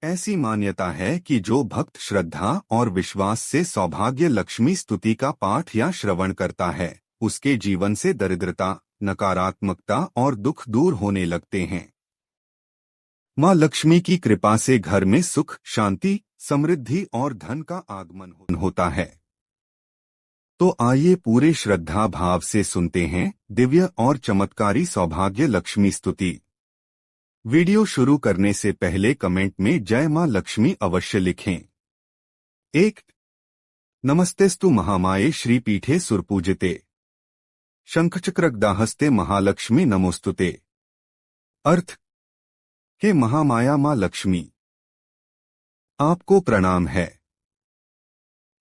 ऐसी मान्यता है कि जो भक्त श्रद्धा और विश्वास से सौभाग्य लक्ष्मी स्तुति का पाठ या श्रवण करता है, उसके जीवन से दरिद्रता, नकारात्मकता और दुख दूर होने लगते हैं। माँ लक्ष्मी की कृपा से घर में सुख, शांति, समृद्धि और धन का आगमन होता है। तो आइए पूरे श्रद्धा भाव से सुनते हैं दिव्य और चमत्कारी सौभाग्य लक्ष्मी स्तुति। वीडियो शुरू करने से पहले कमेंट में जय मां लक्ष्मी अवश्य लिखें। 1। नमस्तेस्तु महामाये श्रीपीठे सुरपूजिते शंखचक्रगदाहस्ते महालक्ष्मी नमोस्तुते। अर्थ: हे महामाया मां लक्ष्मी, आपको प्रणाम है।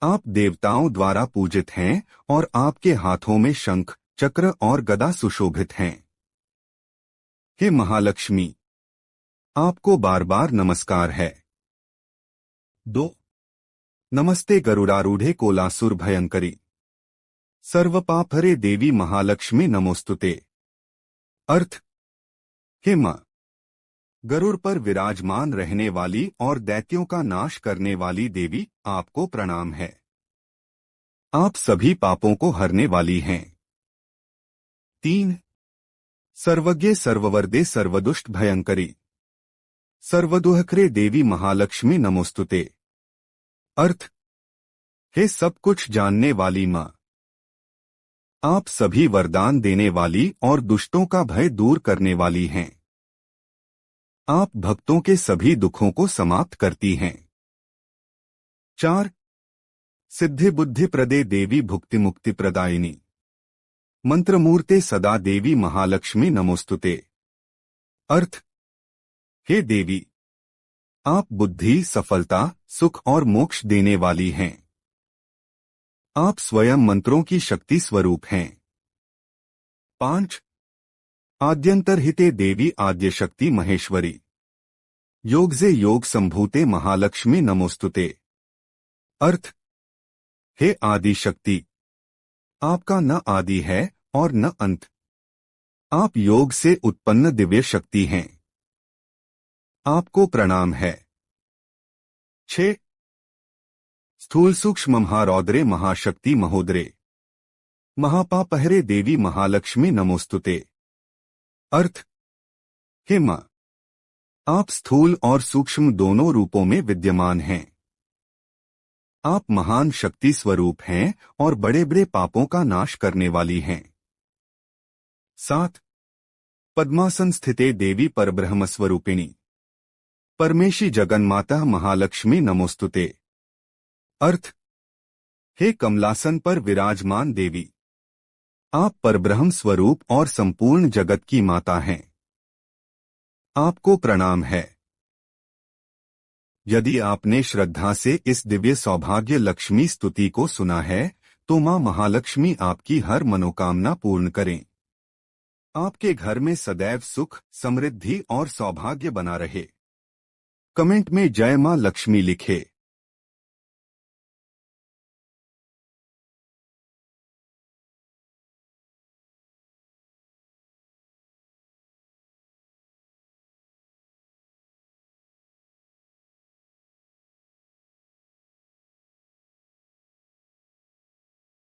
आप देवताओं द्वारा पूजित हैं और आपके हाथों में शंख, चक्र और गदा सुशोभित हैं। हे महालक्ष्मी, आपको बार बार नमस्कार है। 2। नमस्ते गरुड़ारूढ़े कोलासुर भयंकरी सर्वपापहरे देवी महालक्ष्मी नमोस्तुते। अर्थ: हे मां, गरुड़ पर विराजमान रहने वाली और दैत्यों का नाश करने वाली देवी, आपको प्रणाम है। आप सभी पापों को हरने वाली हैं। 3। सर्वज्ञे सर्ववरदे सर्वदुष्ट भयंकरी सर्वदुहकरे देवी महालक्ष्मी नमोस्तुते। अर्थ: हे सब कुछ जानने वाली मां, आप सभी वरदान देने वाली और दुष्टों का भय दूर करने वाली हैं। आप भक्तों के सभी दुखों को समाप्त करती हैं। 4। सिद्धि बुद्धि प्रदे देवी भुक्ति मुक्ति प्रदायिनी मंत्रमूर्ते सदा देवी महालक्ष्मी नमोस्तुते। अर्थ: हे देवी, आप बुद्धि, सफलता, सुख और मोक्ष देने वाली हैं। आप स्वयं मंत्रों की शक्ति स्वरूप हैं। 5। आद्यंतरहिते देवी आद्य शक्ति महेश्वरी योगजे योग संभूते महालक्ष्मी नमोस्तुते। अर्थ: हे आदि शक्ति, आपका न आदि है और न अंत। आप योग से उत्पन्न दिव्य शक्ति हैं। आपको प्रणाम है। 6। स्थूल सूक्ष्म महारौद्रे महाशक्ति महोदरे महापापहरे देवी महालक्ष्मी नमोस्तुते। अर्थ: हे मां, आप स्थूल और सूक्ष्म दोनों रूपों में विद्यमान हैं। आप महान शक्ति स्वरूप हैं और बड़े बड़े पापों का नाश करने वाली हैं। 7। पद्मासन स्थिते देवी परब्रह्म स्वरूपिणी परमेशी जगन्माता महालक्ष्मी नमोस्तुते। अर्थ: हे कमलासन पर विराजमान देवी, आप परब्रह्म स्वरूप और संपूर्ण जगत की माता हैं। आपको प्रणाम है। यदि आपने श्रद्धा से इस दिव्य सौभाग्य लक्ष्मी स्तुति को सुना है, तो मां महालक्ष्मी आपकी हर मनोकामना पूर्ण करें। आपके घर में सदैव सुख, समृद्धि और सौभाग्य बना रहे। कमेंट में जय मां लक्ष्मी लिखे।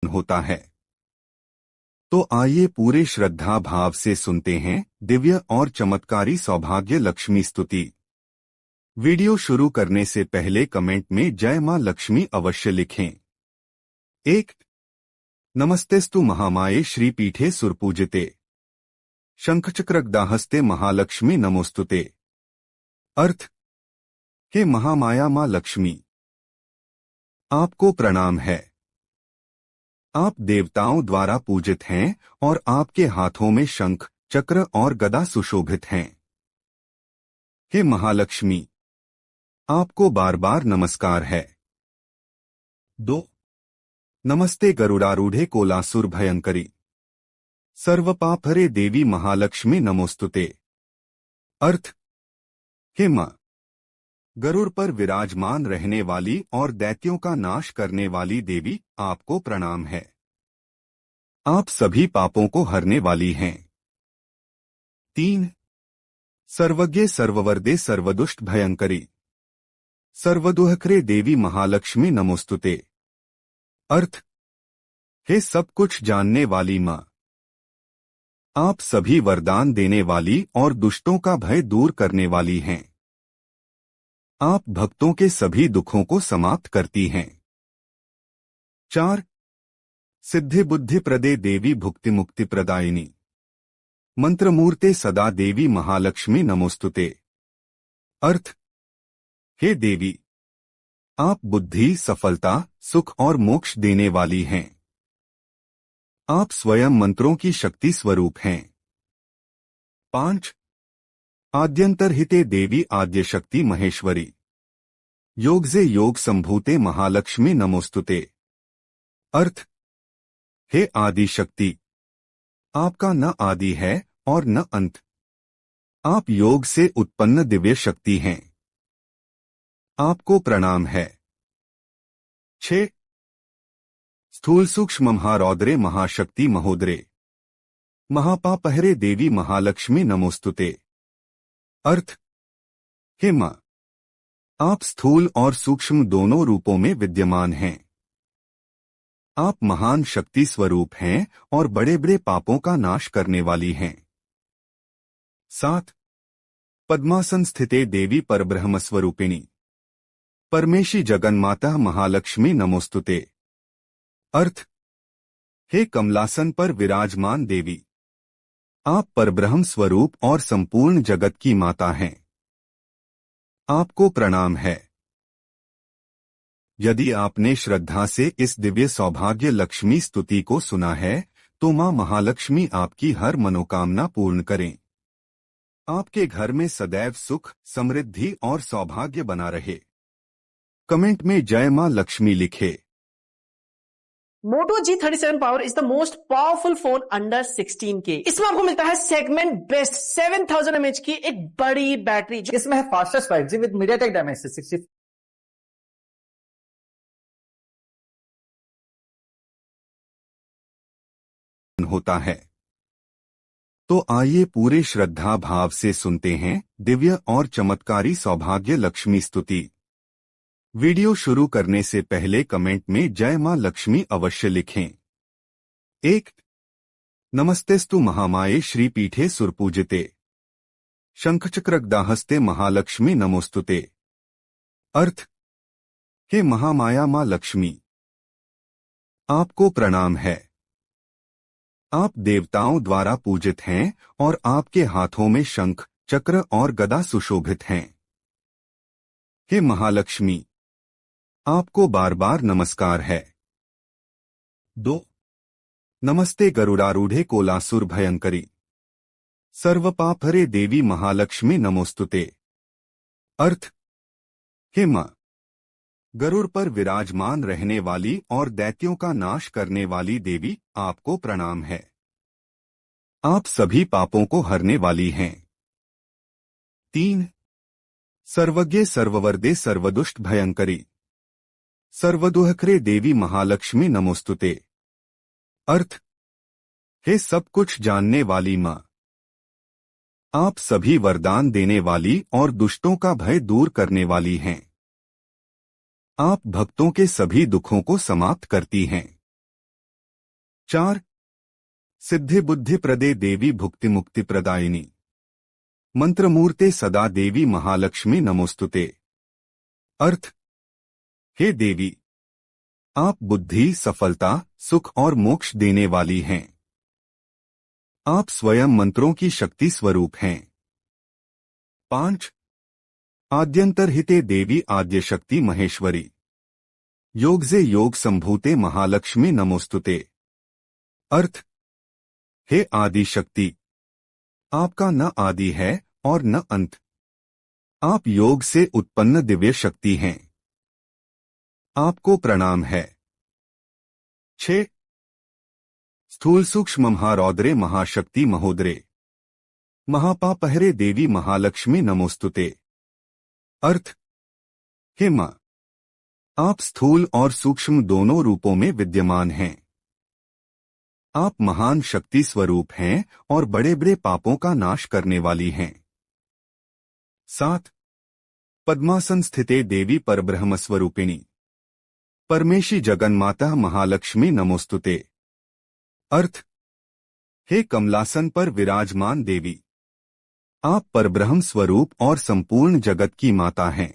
होता है। तो आइए पूरे श्रद्धा भाव से सुनते हैं दिव्य और चमत्कारी सौभाग्य लक्ष्मी स्तुति। वीडियो शुरू करने से पहले कमेंट में जय मां लक्ष्मी अवश्य लिखें। 1। नमस्तेस्तु महामाये श्रीपीठे सुरपूजिते शंखचक्रगदाहस्ते महालक्ष्मी नमोस्तुते। अर्थ: हे महामाया मां लक्ष्मी, आपको प्रणाम है। आप देवताओं द्वारा पूजित हैं और आपके हाथों में शंख, चक्र और गदा सुशोभित हैं। हे महालक्ष्मी, आपको बार बार नमस्कार है। 2। नमस्ते गरुड़ारूढ़े कोलासुर भयंकरी सर्वपापहरे देवी महालक्ष्मी नमोस्तुते। अर्थ: हे मां, गरुड़ पर विराजमान रहने वाली और दैत्यों का नाश करने वाली देवी, आपको प्रणाम है। आप सभी पापों को हरने वाली हैं। 3। सर्वज्ञे सर्ववरदे सर्वदुष्ट भयंकरी सर्वदुहकरे देवी महालक्ष्मी नमोस्तुते। अर्थ, हे सब कुछ जानने वाली माँ, आप सभी वरदान देने वाली और दुष्टों का भय दूर करने वाली हैं। आप भक्तों के सभी दुखों को समाप्त करती हैं। 4 सिद्धि बुद्धि प्रदे देवी भुक्ति मुक्ति प्रदायिनी मंत्रमूर्ते सदा देवी महालक्ष्मी नमोस्तुते। अर्थ, हे देवी, आप बुद्धि, सफलता, सुख और मोक्ष देने वाली हैं। आप स्वयं मंत्रों की शक्ति स्वरूप हैं। 5 आद्यंतरहिते देवी आद्य शक्ति महेश्वरी योगजे योग संभूते महालक्ष्मी नमोस्तुते। अर्थ, हे आदि शक्ति, आपका न आदि है और न अंत। आप योग से उत्पन्न दिव्य शक्ति हैं। आपको प्रणाम है। 6 स्थूल सूक्ष्म महारौद्रे महाशक्ति महोदरे महापापहरे देवी महालक्ष्मी नमोस्तुते। अर्थ, हे माँ, आप स्थूल और सूक्ष्म दोनों रूपों में विद्यमान हैं। आप महान शक्ति स्वरूप हैं और बड़े बड़े पापों का नाश करने वाली हैं। 7 पद्मासन स्थिते देवी परब्रह्म स्वरूपिणी परमेशी जगन्माता महालक्ष्मी नमोस्तुते। अर्थ, हे कमलासन पर विराजमान देवी, आप परब्रह्म स्वरूप और संपूर्ण जगत की माता हैं। आपको प्रणाम है। यदि आपने श्रद्धा से इस दिव्य सौभाग्य लक्ष्मी स्तुति को सुना है तो मां महालक्ष्मी आपकी हर मनोकामना पूर्ण करें। आपके घर में सदैव सुख, समृद्धि और सौभाग्य बना रहे। कमेंट में जय मां लक्ष्मी लिखे। Moto G37 Power is the most powerful phone under 16K। इसमें आपको मिलता है सेगमेंट बेस्ट 7000 mAh की एक बड़ी बैटरी। इसमें है fastest 5G with MediaTek Dimensity 60 होता है। तो आइए पूरे श्रद्धा भाव से सुनते हैं दिव्य और चमत्कारी सौभाग्य लक्ष्मी स्तुति। वीडियो शुरू करने से पहले कमेंट में जय मां लक्ष्मी अवश्य लिखें। 1 नमस्तेस्तु महामाये श्रीपीठे सुरपूजिते शंखचक्रगदाहस्ते महालक्ष्मी नमोस्तुते। अर्थ, हे महामाया मां लक्ष्मी, आपको प्रणाम है। आप देवताओं द्वारा पूजित हैं और आपके हाथों में शंख, चक्र और गदा सुशोभित हैं। हे महालक्ष्मी, आपको बार बार नमस्कार है। 2 नमस्ते गरुड़ारूढ़े कोलासुर भयंकरी सर्वपापहरे देवी महालक्ष्मी नमोस्तुते। अर्थ, हे मां, गरुड़ पर विराजमान रहने वाली और दैत्यों का नाश करने वाली देवी, आपको प्रणाम है। आप सभी पापों को हरने वाली हैं। 3 सर्वज्ञ सर्ववरदे सर्वदुष्ट भयंकरी सर्वदुहकरे देवी महालक्ष्मी नमोस्तुते। अर्थ, हे सब कुछ जानने वाली माँ, आप सभी वरदान देने वाली और दुष्टों का भय दूर करने वाली हैं। आप भक्तों के सभी दुखों को समाप्त करती हैं। 4 सिद्धि बुद्धि प्रदे देवी भुक्ति मुक्ति प्रदायिनी मंत्रमूर्ते सदा देवी महालक्ष्मी नमोस्तुते। अर्थ, हे देवी, आप बुद्धि, सफलता, सुख और मोक्ष देने वाली हैं। आप स्वयं मंत्रों की शक्ति स्वरूप हैं। 5 आद्यंतरहिते देवी आद्य शक्ति महेश्वरी योगजे योग संभूते महालक्ष्मी नमोस्तुते। अर्थ, हे आदि शक्ति, आपका न आदि है और न अंत। आप योग से उत्पन्न दिव्य शक्ति हैं। आपको प्रणाम है। 6 स्थूल सूक्ष्म महारौद्रे महाशक्ति महोदरे महापापहरे देवी महालक्ष्मी नमोस्तुते। अर्थ, हे मां, आप स्थूल और सूक्ष्म दोनों रूपों में विद्यमान हैं। आप महान शक्ति स्वरूप हैं और बड़े बड़े पापों का नाश करने वाली हैं। 7 पद्मासन स्थिते देवी परब्रह्मस्वरूपिणी परमेशी जगन्माता महालक्ष्मी नमोस्तुते। अर्थ, हे कमलासन पर विराजमान देवी, आप परब्रह्म स्वरूप और संपूर्ण जगत की माता हैं।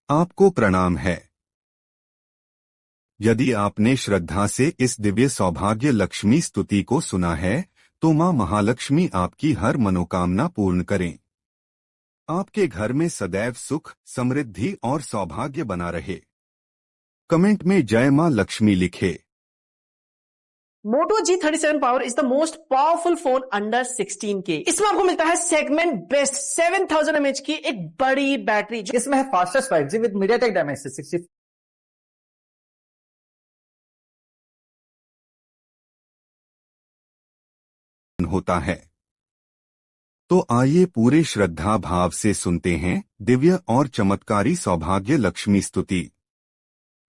आपको प्रणाम है। यदि आपने श्रद्धा से इस दिव्य सौभाग्य लक्ष्मी स्तुति को सुना है तो मां महालक्ष्मी आपकी हर मनोकामना पूर्ण करें। आपके घर में सदैव सुख, समृद्धि और सौभाग्य बना रहे। कमेंट में जय मां लक्ष्मी लिखे। Moto G37 Power is the most powerful phone under 16K। इसमें आपको मिलता है सेगमेंट बेस्ट 7000 mAh की एक बड़ी बैटरी। इसमें है fastest 5G with MediaTek Dimensity 60 होता है। तो आइए पूरे श्रद्धा भाव से सुनते हैं दिव्य और चमत्कारी सौभाग्य लक्ष्मी स्तुति।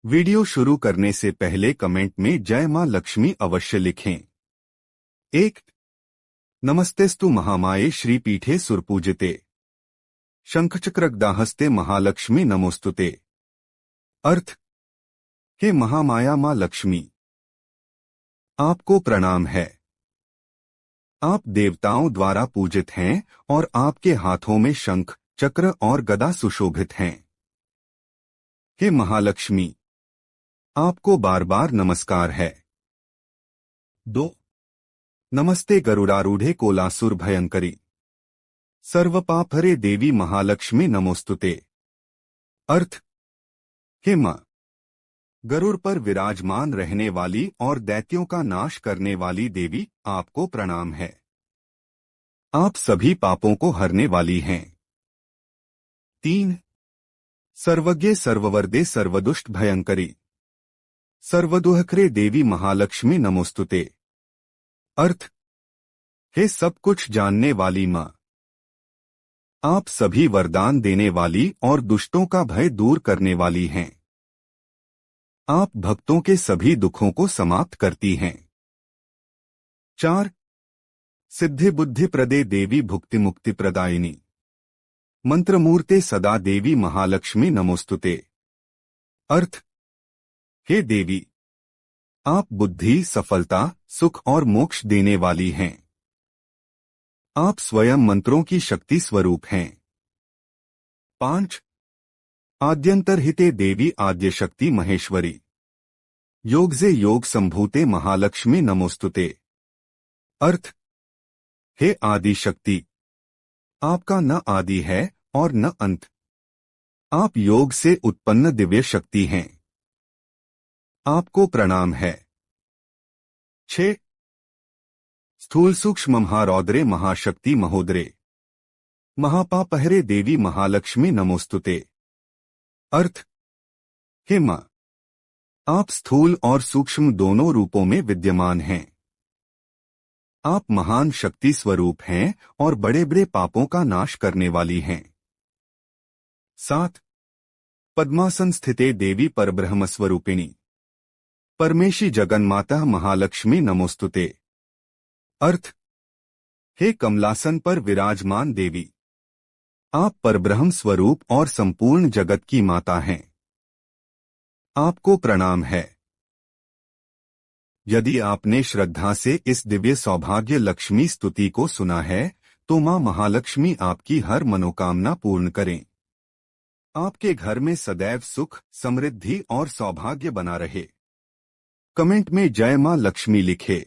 वीडियो शुरू करने से पहले कमेंट में जय मां लक्ष्मी अवश्य लिखें। 1। नमस्तेस्तु महामाये श्रीपीठे सुरपूजिते शंखचक्रगदाहस्ते महालक्ष्मी नमोस्तुते। अर्थ, हे महामाया मां लक्ष्मी, आपको प्रणाम है। आप देवताओं द्वारा पूजित हैं और आपके हाथों में शंख, चक्र और गदा सुशोभित हैं। हे महालक्ष्मी, आपको बार बार नमस्कार है। 2। नमस्ते गरुड़ारूढ़े कोलासुर भयंकरी सर्वपापहरे देवी महालक्ष्मी नमोस्तुते। अर्थ, हे मां, गरुड़ पर विराजमान रहने वाली और दैत्यों का नाश करने वाली देवी, आपको प्रणाम है। आप सभी पापों को हरने वाली हैं। 3। सर्वज्ञे सर्ववरदे सर्वदुष्ट भयंकरी सर्वदुहकरे देवी महालक्ष्मी नमोस्तुते। अर्थ, हे सब कुछ जानने वाली मां, आप सभी वरदान देने वाली और दुष्टों का भय दूर करने वाली हैं। आप भक्तों के सभी दुखों को समाप्त करती हैं। 4। सिद्धि बुद्धि प्रदे देवी भुक्ति मुक्ति प्रदायिनी मंत्रमूर्ते सदा देवी महालक्ष्मी नमोस्तुते। अर्थ, हे देवी, आप बुद्धि, सफलता, सुख और मोक्ष देने वाली हैं। आप स्वयं मंत्रों की शक्ति स्वरूप हैं। 5। आद्यंतरहिते देवी आद्य शक्ति महेश्वरी योगजे योग संभूते महालक्ष्मी नमोस्तुते। अर्थ, हे आदि शक्ति, आपका न आदि है और न अंत। आप योग से उत्पन्न दिव्य शक्ति हैं। आपको प्रणाम है। 6। स्थूल सूक्ष्म महारौद्रे महाशक्ति महोदरे महापापहरे देवी महालक्ष्मी नमोस्तुते। अर्थ, हे मां, आप स्थूल और सूक्ष्म दोनों रूपों में विद्यमान हैं। आप महान शक्ति स्वरूप हैं और बड़े बड़े पापों का नाश करने वाली हैं। 7। पद्मासन स्थिते देवी परब्रह्म स्वरूपिणी परमेशी जगन्माता महालक्ष्मी नमोस्तुते। अर्थ, हे कमलासन पर विराजमान देवी, आप परब्रह्म स्वरूप और संपूर्ण जगत की माता हैं। आपको प्रणाम है। यदि आपने श्रद्धा से इस दिव्य सौभाग्य लक्ष्मी स्तुति को सुना है तो मां महालक्ष्मी आपकी हर मनोकामना पूर्ण करें। आपके घर में सदैव सुख, समृद्धि और सौभाग्य बना रहे। कमेंट में जय मां लक्ष्मी लिखे।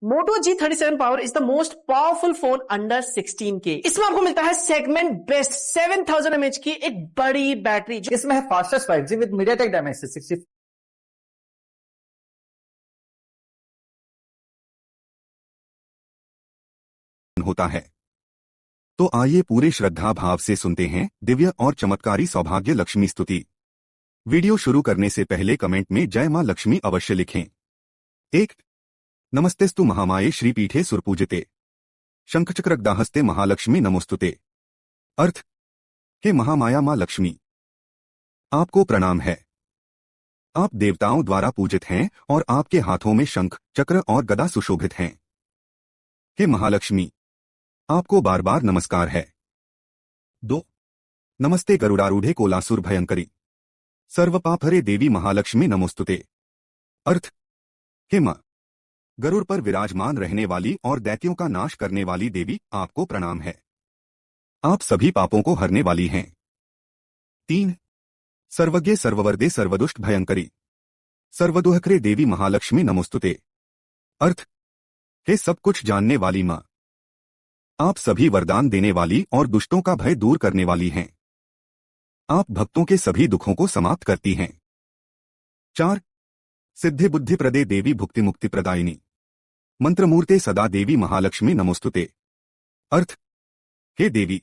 Moto G37 Power is the most powerful phone under 16K। इसमें आपको मिलता है सेगमेंट बेस्ट 7000 mAh की एक बड़ी बैटरी। इसमें है fastest 5G with MediaTek Dimensity 60 होता है। तो आइए पूरे श्रद्धा भाव से सुनते हैं दिव्य और चमत्कारी सौभाग्य लक्ष्मी स्तुति। वीडियो शुरू करने से पहले कमेंट में जय मां लक्ष्मी अवश्य लिखें। 1। नमस्तेस्तु महामाये श्रीपीठे सुरपूजिते शंखचक्रगदाहस्ते महालक्ष्मी नमोस्तुते। अर्थ, हे महामाया मां लक्ष्मी, आपको प्रणाम है। आप देवताओं द्वारा पूजित हैं और आपके हाथों में शंख, चक्र और गदा सुशोभित हैं। हे महालक्ष्मी, आपको बार बार नमस्कार है। 2 नमस्ते गरुड़ारूढ़े कोलासुर भयंकरी सर्वपापहरे देवी महालक्ष्मी नमोस्तुते। अर्थ हे मां, गरुड़ पर विराजमान रहने वाली और दैत्यों का नाश करने वाली देवी, आपको प्रणाम है। आप सभी पापों को हरने वाली हैं। 3 सर्वज्ञ सर्ववरदे सर्वदुष्ट भयंकरी सर्वदुहकरे देवी महालक्ष्मी नमोस्तुते। अर्थ हे सब कुछ जानने वाली मां, आप सभी वरदान देने वाली और दुष्टों का भय दूर करने वाली हैं। आप भक्तों के सभी दुखों को समाप्त करती हैं। 4 सिद्धि बुद्धि प्रदे देवी भुक्ति मुक्ति प्रदायिनी मंत्रमूर्ते सदा देवी महालक्ष्मी नमोस्तुते। अर्थ हे देवी,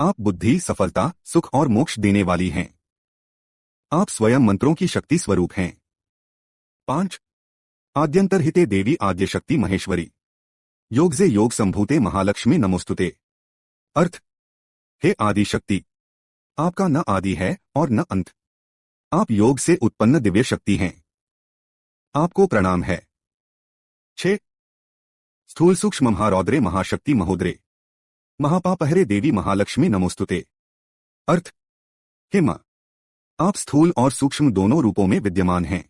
आप बुद्धि, सफलता, सुख और मोक्ष देने वाली हैं। आप स्वयं मंत्रों की शक्ति स्वरूप हैं। 5 आद्यंतरहिते देवी आद्य शक्ति महेश्वरी योग से योग संभूते महालक्ष्मी नमोस्तुते। अर्थ हे आदि शक्ति, आपका न आदि है और न अंत। आप योग से उत्पन्न दिव्य शक्ति हैं। आपको प्रणाम है। 6 स्थूल सूक्ष्म महारौद्रे महाशक्ति महोदरे महापापहरे देवी महालक्ष्मी नमोस्तुते। अर्थ हे मां, आप स्थूल और सूक्ष्म दोनों रूपों में विद्यमान हैं।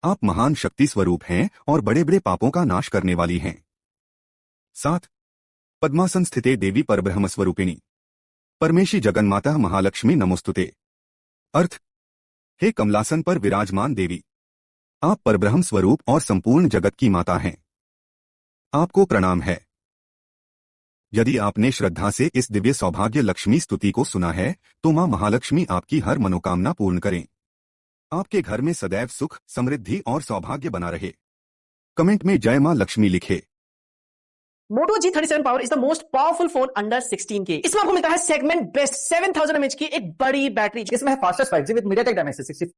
आप महान शक्ति स्वरूप हैं और बड़े बड़े पापों का नाश करने वाली हैं। 7 पद्मासन स्थिते देवी परब्रह्म स्वरूपिणी परमेशी जगन्माता महालक्ष्मी नमोस्तुते। अर्थ हे कमलासन पर विराजमान देवी, आप परब्रह्म स्वरूप और संपूर्ण जगत की माता हैं। आपको प्रणाम है। यदि आपने श्रद्धा से इस दिव्य सौभाग्य लक्ष्मी स्तुति को सुना है तो मां महालक्ष्मी आपकी हर मनोकामना पूर्ण करें। आपके घर में सदैव सुख, समृद्धि और सौभाग्य बना रहे। कमेंट में जय मां लक्ष्मी लिखे। Moto G37 Power is the most powerful phone under 16K। इसमें आपको मिलता है सेगमेंट बेस्ट 7000 mAh की एक बड़ी बैटरी, इसमें है fastest 5G with MediaTek Dimensity 64